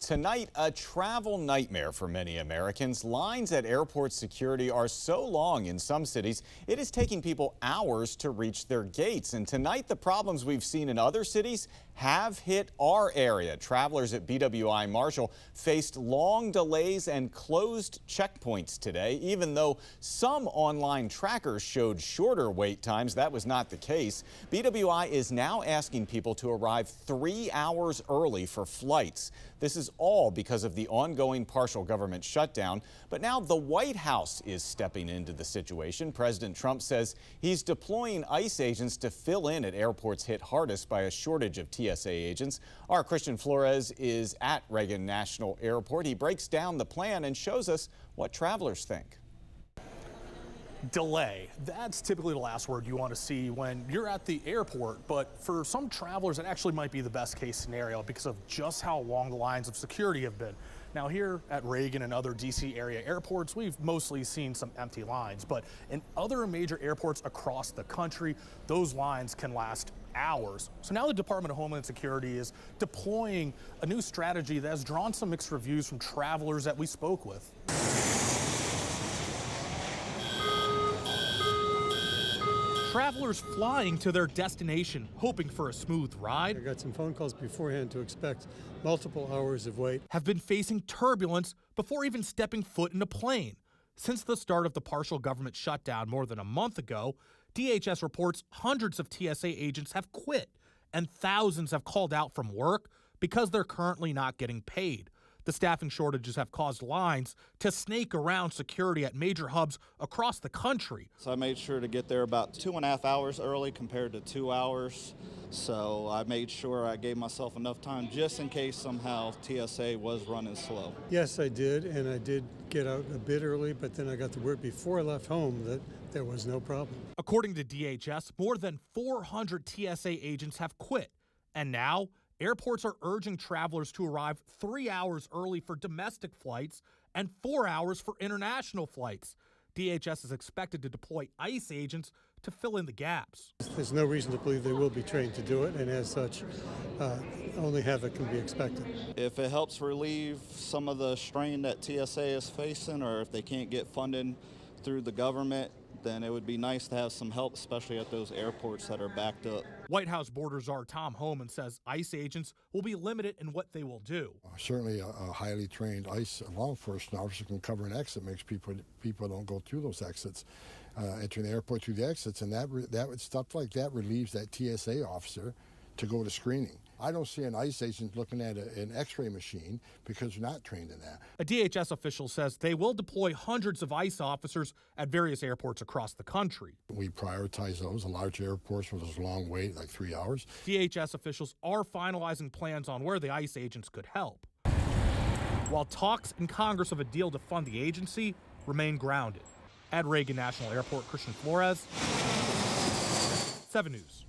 Tonight, a travel nightmare for many Americans. Lines at airport security are so long in some cities, it is taking people hours to reach their gates. And tonight, the problems we've seen in other cities have hit our area. Travelers at BWI Marshall faced long delays and closed checkpoints today. Even though some online trackers showed shorter wait times, that was not the case. BWI is now asking people to arrive 3 hours early for flights. This is all because of the ongoing partial government shutdown. But now the White House is stepping into the situation. President Trump says he's deploying ICE agents to fill in at airports hit hardest by a shortage of TSA agents. Our Christian Flores is at Reagan National Airport. He breaks down the plan and shows us what travelers think. Delay. That's typically the last word you want to see when you're at the airport, but for some travelers, it actually might be the best case scenario because of just how long the lines of security have been. Now here at Reagan and other DC area airports, we've mostly seen some empty lines, but in other major airports across the country, those lines can last hours. So now the Department of Homeland Security is deploying a new strategy that has drawn some mixed reviews from travelers that we spoke with. Travelers flying to their destination, hoping for a smooth ride. I got some phone calls beforehand to expect multiple hours of wait. Have been facing turbulence before even stepping foot in a plane. Since the start of the partial government shutdown more than a month ago, DHS reports hundreds of TSA agents have quit and thousands have called out from work because they're currently not getting paid. The staffing shortages have caused lines to snake around security at major hubs across the country. So I made sure to get there about 2.5 hours early compared to 2 hours. So I made sure I gave myself enough time just in case somehow TSA was running slow. Yes, I did, and I did get out a bit early, but then I got the word before I left home that there was no problem. According to DHS, more than 400 TSA agents have quit, and now airports are urging travelers to arrive 3 hours early for domestic flights and 4 hours for international flights. DHS is expected to deploy ICE agents to fill in the gaps. There's no reason to believe they will be trained to do it, and as such, only havoc can be expected. If it helps relieve some of the strain that TSA is facing, or if they can't get funding through the government, then it would be nice to have some help, especially at those airports that are backed up. White House Border Czar Tom Homan says ICE agents will be limited in what they will do. Certainly a highly trained ICE law enforcement officer can cover an exit, makes people don't go through those exits, entering the airport through the exits, and that stuff like that relieves that TSA officer to go to screening. I don't see an ICE agent looking at an x-ray machine because they're not trained in that. A DHS official says they will deploy hundreds of ICE officers at various airports across the country. We prioritize those. The large airports where there's a long wait, like 3 hours. DHS officials are finalizing plans on where the ICE agents could help, while talks in Congress of a deal to fund the agency remain grounded. At Reagan National Airport, Christian Flores, 7 News.